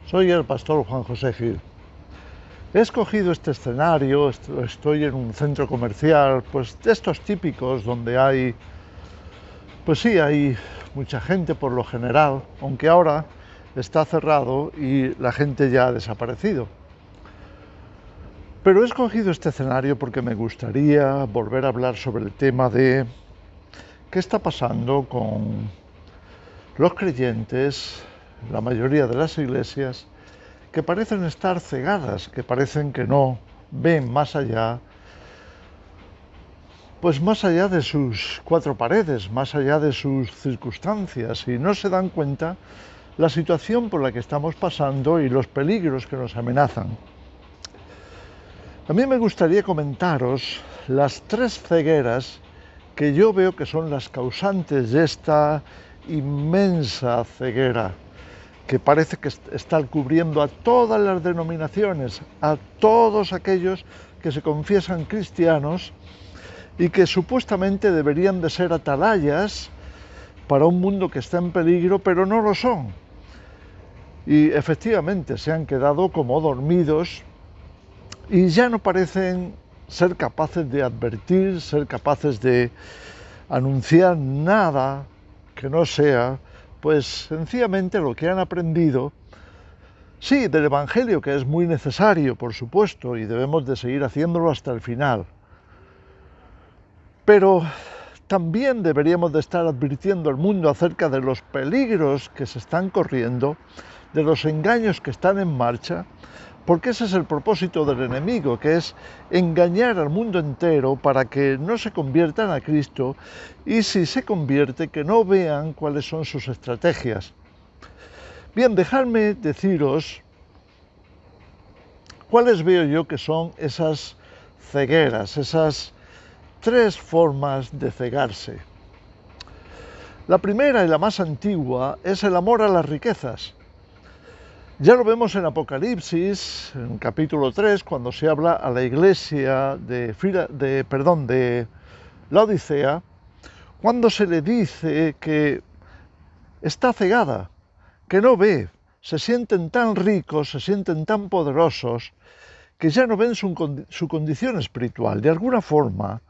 Soy el pastor Juan José Gil. He escogido este escenario, estoy en un centro comercial, pues de estos típicos donde hay, pues sí, hay mucha gente por lo general, aunque ahora está cerrado y la gente ya ha desaparecido. Pero he escogido este escenario porque me gustaría volver a hablar sobre el tema de qué está pasando con los creyentes, la mayoría de las iglesias, que parecen estar cegadas, que parecen que no ven más allá, pues más allá de sus cuatro paredes, más allá de sus circunstancias, y no se dan cuenta la situación por la que estamos pasando y los peligros que nos amenazan. A mí me gustaría comentaros las tres cegueras que yo veo que son las causantes de esta inmensa ceguera que parece que está cubriendo a todas las denominaciones, a todos aquellos que se confiesan cristianos y que supuestamente deberían de ser atalayas para un mundo que está en peligro, pero no lo son. Y efectivamente se han quedado como dormidos y ya no parecen ser capaces de advertir, ser capaces de anunciar nada que no sea, pues sencillamente lo que han aprendido, sí, del Evangelio, que es muy necesario, por supuesto, y debemos de seguir haciéndolo hasta el final. Pero también deberíamos de estar advirtiendo al mundo acerca de los peligros que se están corriendo, de los engaños que están en marcha, porque ese es el propósito del enemigo, que es engañar al mundo entero para que no se conviertan a Cristo y si se convierte, que no vean cuáles son sus estrategias. Bien, dejadme deciros cuáles veo yo que son esas cegueras, esas tres formas de cegarse. La primera y la más antigua es el amor a las riquezas. Ya lo vemos en Apocalipsis, en capítulo 3, cuando se habla a la iglesia de la Odisea, cuando se le dice que está cegada, que no ve, se sienten tan ricos, se sienten tan poderosos, que ya no ven su condición espiritual. De alguna forma,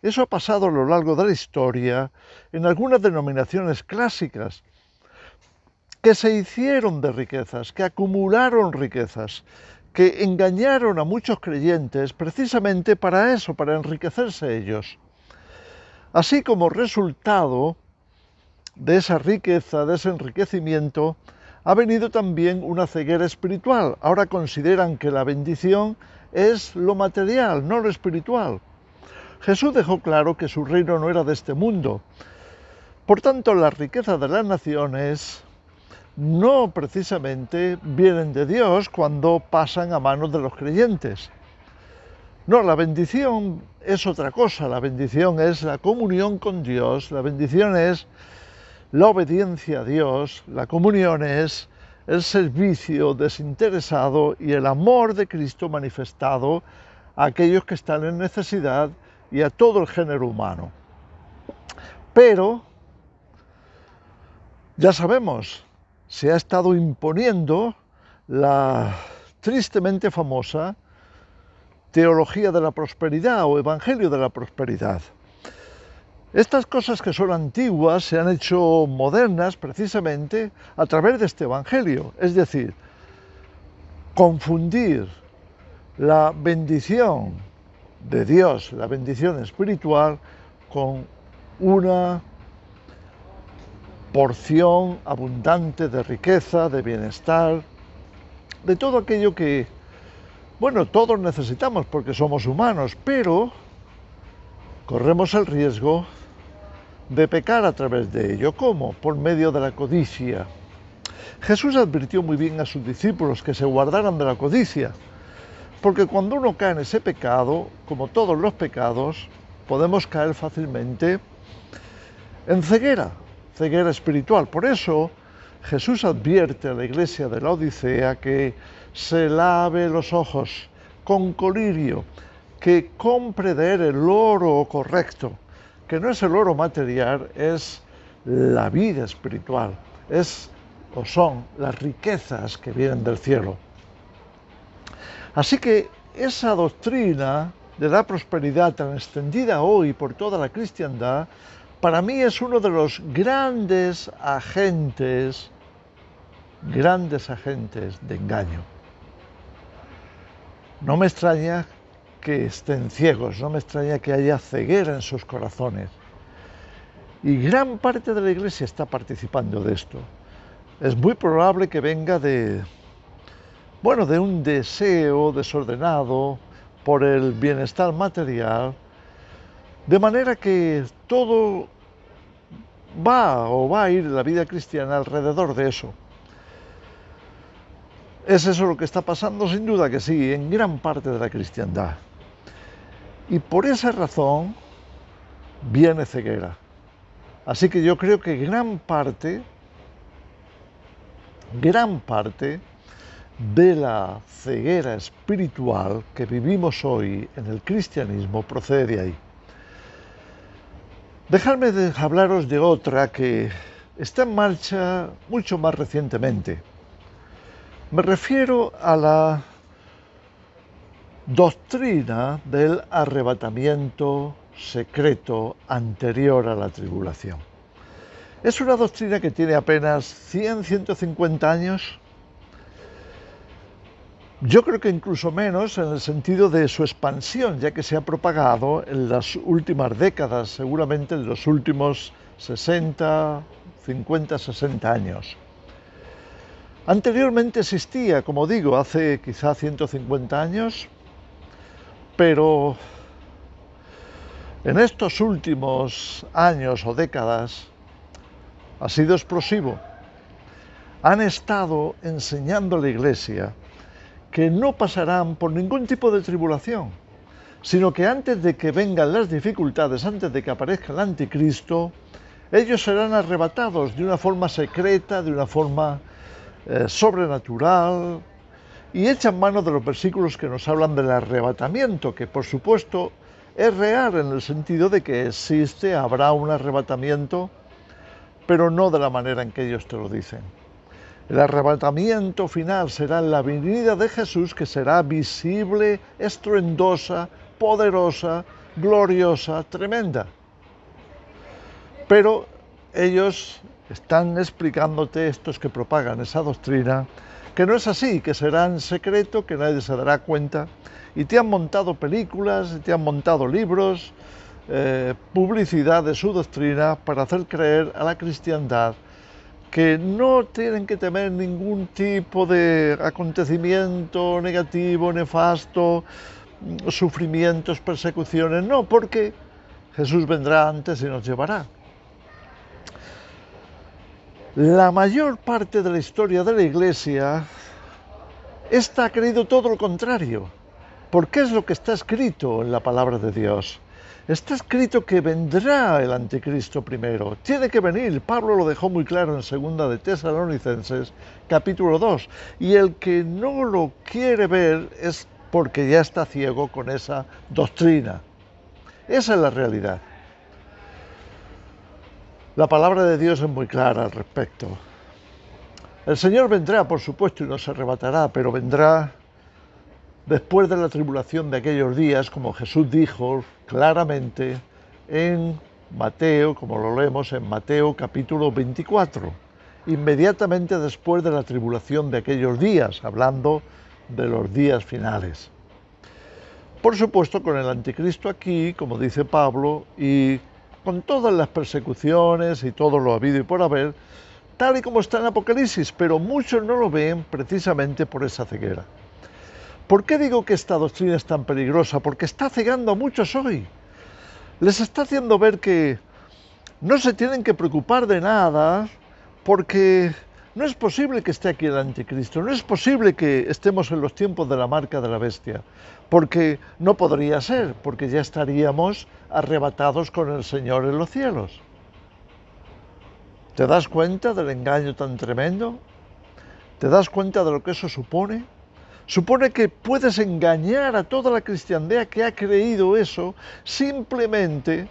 eso ha pasado a lo largo de la historia en algunas denominaciones clásicas, que se hicieron de riquezas, que acumularon riquezas, que engañaron a muchos creyentes precisamente para eso, para enriquecerse ellos. Así como resultado de esa riqueza, de ese enriquecimiento, ha venido también una ceguera espiritual. Ahora consideran que la bendición es lo material, no lo espiritual. Jesús dejó claro que su reino no era de este mundo. Por tanto, las riquezas de las naciones no precisamente vienen de Dios cuando pasan a manos de los creyentes. No, la bendición es otra cosa, la bendición es la comunión con Dios, la bendición es la obediencia a Dios, la comunión es el servicio desinteresado y el amor de Cristo manifestado a aquellos que están en necesidad y a todo el género humano. Pero, ya sabemos, se ha estado imponiendo la tristemente famosa teología de la prosperidad o evangelio de la prosperidad. Estas cosas que son antiguas se han hecho modernas precisamente a través de este evangelio, es decir, confundir la bendición de Dios, la bendición espiritual, con una porción abundante de riqueza, de bienestar, de todo aquello que, bueno, todos necesitamos porque somos humanos, pero corremos el riesgo de pecar a través de ello. ¿Cómo? Por medio de la codicia. Jesús advirtió muy bien a sus discípulos que se guardaran de la codicia, porque cuando uno cae en ese pecado, como todos los pecados, podemos caer fácilmente en ceguera espiritual. Por eso Jesús advierte a la iglesia de la Odisea que se lave los ojos con colirio, que compre de él el oro correcto, que no es el oro material, es la vida espiritual, es o son las riquezas que vienen del cielo. Así que esa doctrina de la prosperidad tan extendida hoy por toda la cristiandad, para mí es uno de los grandes agentes de engaño. No me extraña que estén ciegos, no me extraña que haya ceguera en sus corazones. Y gran parte de la Iglesia está participando de esto. Es muy probable que venga de un deseo desordenado por el bienestar material, de manera que todo va a ir la vida cristiana alrededor de eso. ¿Es eso lo que está pasando? Sin duda que sí, en gran parte de la cristiandad. Y por esa razón viene ceguera. Así que yo creo que gran parte de la ceguera espiritual que vivimos hoy en el cristianismo procede de ahí. Dejadme hablaros de otra que está en marcha mucho más recientemente. Me refiero a la doctrina del arrebatamiento secreto anterior a la tribulación. Es una doctrina que tiene apenas 150 años. Yo creo que incluso menos en el sentido de su expansión, ya que se ha propagado en las últimas décadas, seguramente en los últimos 50, 60 años. Anteriormente existía, como digo, hace quizá 150 años, pero en estos últimos años o décadas ha sido explosivo. Han estado enseñando a la Iglesia que no pasarán por ningún tipo de tribulación, sino que antes de que vengan las dificultades, antes de que aparezca el anticristo, ellos serán arrebatados de una forma secreta, de una forma sobrenatural, y echan mano de los versículos que nos hablan del arrebatamiento, que por supuesto es real en el sentido de que existe, habrá un arrebatamiento, pero no de la manera en que ellos te lo dicen. El arrebatamiento final será la venida de Jesús, que será visible, estruendosa, poderosa, gloriosa, tremenda. Pero ellos están explicándote, estos que propagan esa doctrina, que no es así, que será en secreto, que nadie se dará cuenta, y te han montado películas, te han montado libros, publicidad de su doctrina para hacer creer a la cristiandad que no tienen que temer ningún tipo de acontecimiento negativo, nefasto, sufrimientos, persecuciones, no, porque Jesús vendrá antes y nos llevará. La mayor parte de la historia de la Iglesia ha creído todo lo contrario, porque es lo que está escrito en la palabra de Dios. Está escrito que vendrá el anticristo primero, tiene que venir. Pablo lo dejó muy claro en 2 de Tesalonicenses, capítulo 2, y el que no lo quiere ver es porque ya está ciego con esa doctrina. Esa es la realidad. La palabra de Dios es muy clara al respecto. El Señor vendrá, por supuesto, y nos arrebatará, pero vendrá después de la tribulación de aquellos días, como Jesús dijo claramente en Mateo, como lo leemos en Mateo capítulo 24, inmediatamente después de la tribulación de aquellos días, hablando de los días finales. Por supuesto, con el anticristo aquí, como dice Pablo, y con todas las persecuciones y todo lo habido y por haber, tal y como está en Apocalipsis, pero muchos no lo ven precisamente por esa ceguera. ¿Por qué digo que esta doctrina es tan peligrosa? Porque está cegando a muchos hoy. Les está haciendo ver que no se tienen que preocupar de nada, porque no es posible que esté aquí el anticristo, no es posible que estemos en los tiempos de la marca de la bestia, porque no podría ser, porque ya estaríamos arrebatados con el Señor en los cielos. ¿Te das cuenta del engaño tan tremendo? ¿Te das cuenta de lo que eso supone? Supone que puedes engañar a toda la cristiandad que ha creído eso simplemente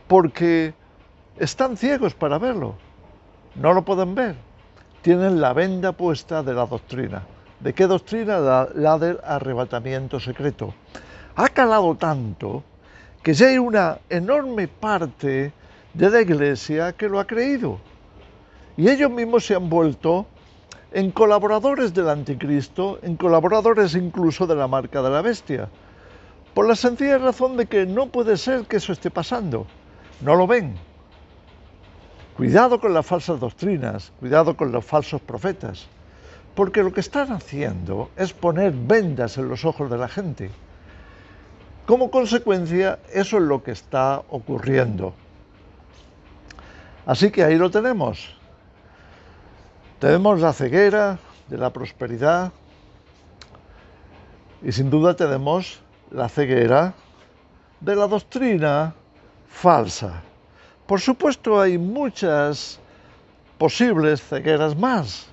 porque están ciegos para verlo. No lo pueden ver. tienen la venda puesta de la doctrina. ¿De qué doctrina? La del arrebatamiento secreto. Ha calado tanto que ya hay una enorme parte de la Iglesia que lo ha creído. Y ellos mismos se han vuelto en colaboradores del anticristo, en colaboradores incluso de la marca de la bestia, por la sencilla razón de que no puede ser que eso esté pasando. No lo ven. Cuidado con las falsas doctrinas, cuidado con los falsos profetas, porque lo que están haciendo es poner vendas en los ojos de la gente. Como consecuencia, eso es lo que está ocurriendo. Así que ahí lo tenemos. Tenemos la ceguera de la prosperidad y sin duda tenemos la ceguera de la doctrina falsa. Por supuesto, hay muchas posibles cegueras más.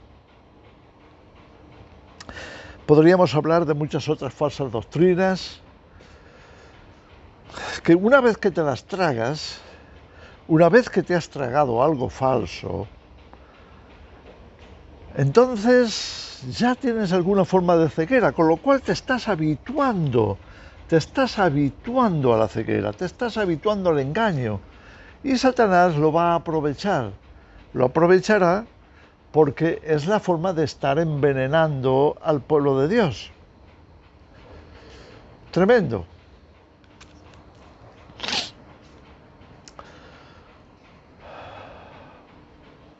Podríamos hablar de muchas otras falsas doctrinas que una vez que te las tragas, una vez que te has tragado algo falso, entonces ya tienes alguna forma de ceguera, con lo cual te estás habituando a la ceguera, te estás habituando al engaño. Y Satanás lo va a aprovechar, lo aprovechará porque es la forma de estar envenenando al pueblo de Dios. Tremendo.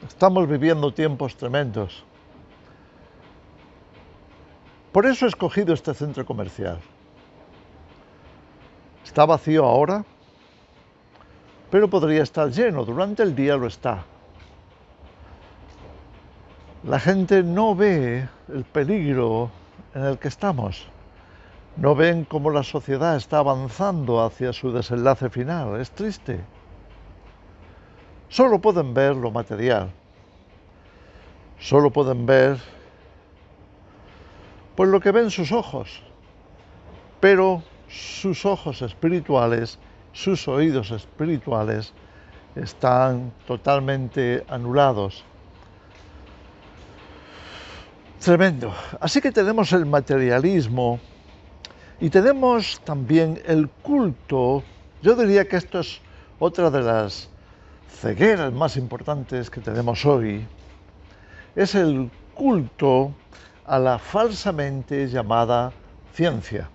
Estamos viviendo tiempos tremendos. Por eso he escogido este centro comercial. Está vacío ahora, pero podría estar lleno, durante el día lo está. La gente no ve el peligro en el que estamos, no ven cómo la sociedad está avanzando hacia su desenlace final, es triste. Solo pueden ver lo material, solo pueden ver pues lo que ven sus ojos, pero sus ojos espirituales, sus oídos espirituales están totalmente anulados. Tremendo. Así que tenemos el materialismo y tenemos también el culto. Yo diría que esto es otra de las cegueras más importantes que tenemos hoy. Es el culto a la falsamente llamada ciencia.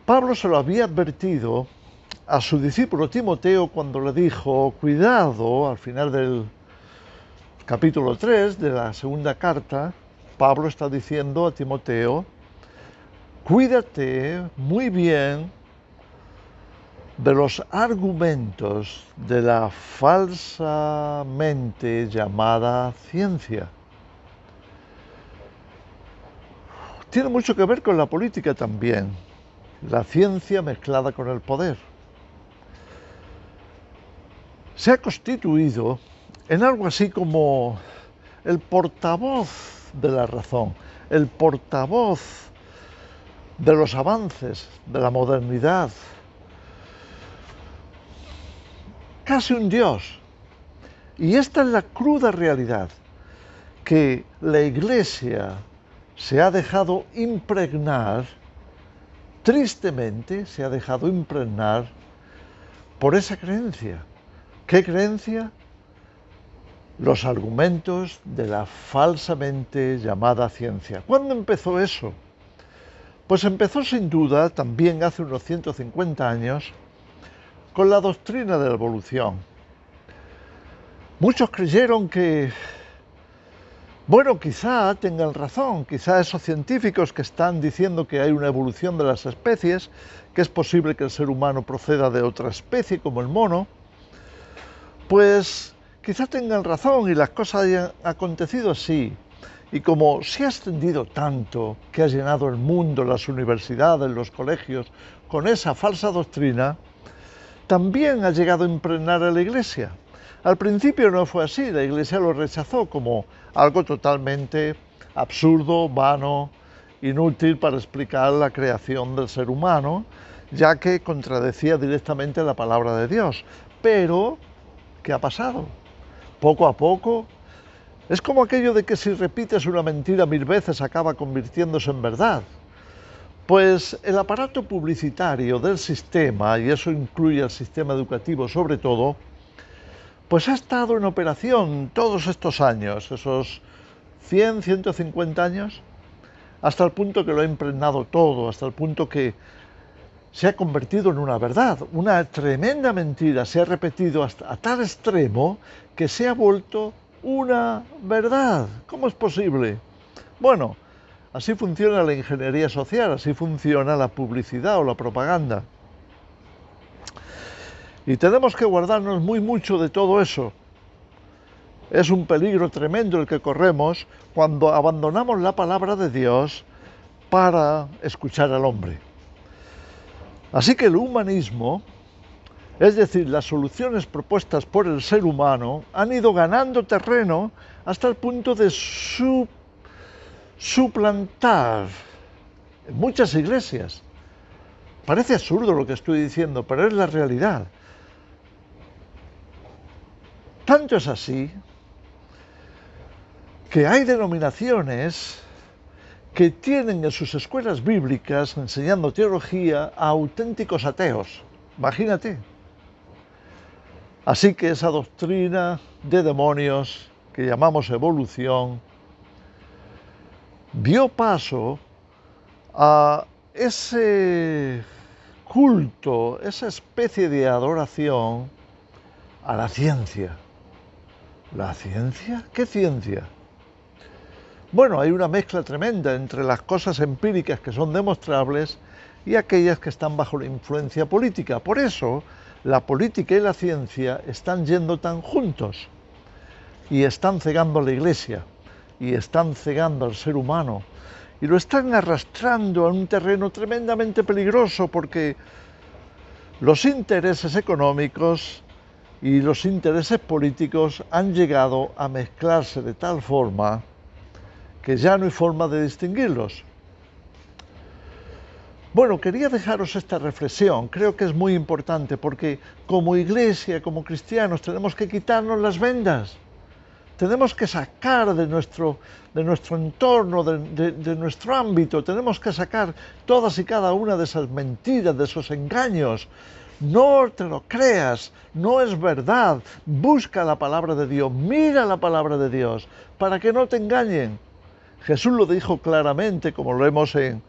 Pablo se lo había advertido a su discípulo Timoteo cuando le dijo, cuidado, al final del capítulo 3 de la segunda carta, Pablo está diciendo a Timoteo, cuídate muy bien de los argumentos de la falsamente llamada ciencia. Tiene mucho que ver con la política también, la ciencia mezclada con el poder. Se ha constituido en algo así como el portavoz de la razón, el portavoz de los avances, de la modernidad. Casi un dios. Y esta es la cruda realidad, que la Iglesia se ha dejado impregnar, tristemente se ha dejado impregnar por esa creencia. ¿Qué creencia? Los argumentos de la falsamente llamada ciencia. ¿Cuándo empezó eso? Pues empezó sin duda también hace unos 150 años con la doctrina de la evolución. Muchos creyeron que, bueno, quizá tengan razón, quizá esos científicos que están diciendo que hay una evolución de las especies, que es posible que el ser humano proceda de otra especie como el mono, pues quizá tengan razón y las cosas hayan acontecido así. Y como se ha extendido tanto, que ha llenado el mundo, las universidades, los colegios, con esa falsa doctrina, también ha llegado a impregnar a la Iglesia. Al principio no fue así, la Iglesia lo rechazó como algo totalmente absurdo, vano, inútil para explicar la creación del ser humano, ya que contradecía directamente la palabra de Dios. Pero, ¿qué ha pasado? Poco a poco, Es como aquello de que si repites una mentira 1000 veces acaba convirtiéndose en verdad. Pues el aparato publicitario del sistema, y eso incluye al sistema educativo sobre todo, pues ha estado en operación todos estos años, esos 100, 150 años, hasta el punto que lo ha impregnado todo, hasta el punto que se ha convertido en una verdad, una tremenda mentira, se ha repetido hasta a tal extremo que se ha vuelto una verdad. ¿Cómo es posible? Bueno, así funciona la ingeniería social, así funciona la publicidad o la propaganda. Y tenemos que guardarnos muy mucho de todo eso. Es un peligro tremendo el que corremos cuando abandonamos la palabra de Dios para escuchar al hombre. Así que el humanismo, es decir, las soluciones propuestas por el ser humano, han ido ganando terreno hasta el punto de suplantar muchas iglesias. Parece absurdo lo que estoy diciendo, pero es la realidad. Tanto es así que hay denominaciones que tienen en sus escuelas bíblicas, enseñando teología, a auténticos ateos. Imagínate. Así que esa doctrina de demonios que llamamos evolución dio paso a ese culto, esa especie de adoración a la ciencia. ¿La ciencia? ¿Qué ciencia? Bueno, hay una mezcla tremenda entre las cosas empíricas que son demostrables y aquellas que están bajo la influencia política. Por eso, la política y la ciencia están yendo tan juntos y están cegando a la Iglesia y están cegando al ser humano y lo están arrastrando a un terreno tremendamente peligroso porque los intereses económicos y los intereses políticos han llegado a mezclarse de tal forma que ya no hay forma de distinguirlos. Bueno, quería dejaros esta reflexión, creo que es muy importante porque como iglesia, como cristianos, tenemos que quitarnos las vendas, tenemos que sacar de nuestro entorno, de nuestro ámbito, tenemos que sacar todas y cada una de esas mentiras, de esos engaños. No te lo creas, no es verdad, busca la palabra de Dios, mira la palabra de Dios, para que no te engañen. Jesús lo dijo claramente, como lo vemos en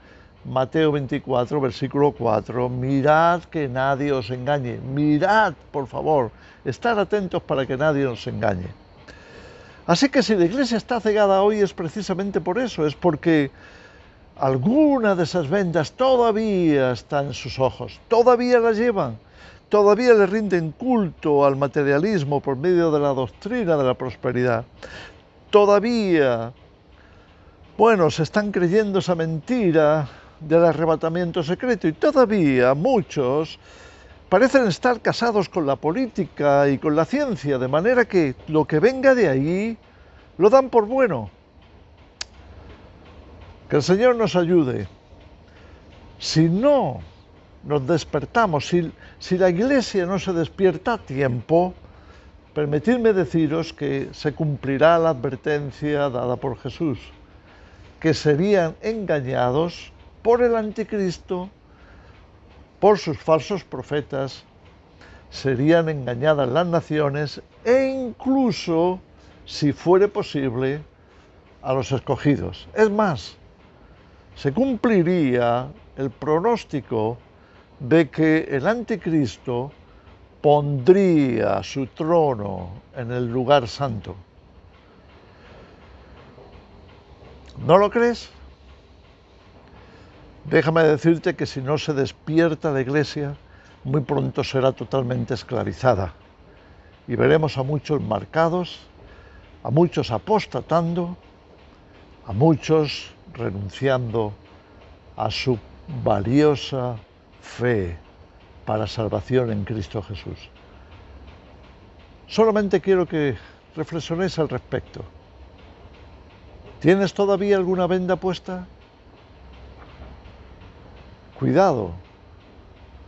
Mateo 24, versículo 4, mirad que nadie os engañe, mirad, por favor, estar atentos para que nadie os engañe. Así que si la iglesia está cegada hoy es precisamente por eso, es porque alguna de esas vendas todavía está en sus ojos, todavía la llevan, todavía le rinden culto al materialismo por medio de la doctrina de la prosperidad, todavía, bueno, se están creyendo esa mentira del arrebatamiento secreto y todavía muchos parecen estar casados con la política y con la ciencia, de manera que lo que venga de ahí lo dan por bueno. Que el Señor nos ayude. Si no nos despertamos, si la Iglesia no se despierta a tiempo, permitidme deciros que se cumplirá la advertencia dada por Jesús, que serían engañados por el anticristo, por sus falsos profetas, serían engañadas las naciones e incluso, si fuere posible, a los escogidos. Es más, se cumpliría el pronóstico de que el anticristo pondría su trono en el lugar santo. ¿No lo crees? Déjame decirte que si no se despierta la Iglesia, muy pronto será totalmente esclavizada. Y veremos a muchos marcados, a muchos apostatando, a muchos renunciando a su valiosa fe para salvación en Cristo Jesús. Solamente quiero que reflexionéis al respecto. ¿Tienes todavía alguna venda puesta? Cuidado,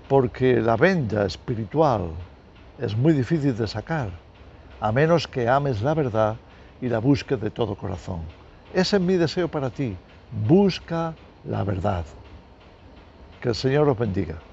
porque la venda espiritual es muy difícil de sacar, a menos que ames la verdad y la busques de todo corazón. Ese es mi deseo para ti. Busca la verdad. Que el Señor os bendiga.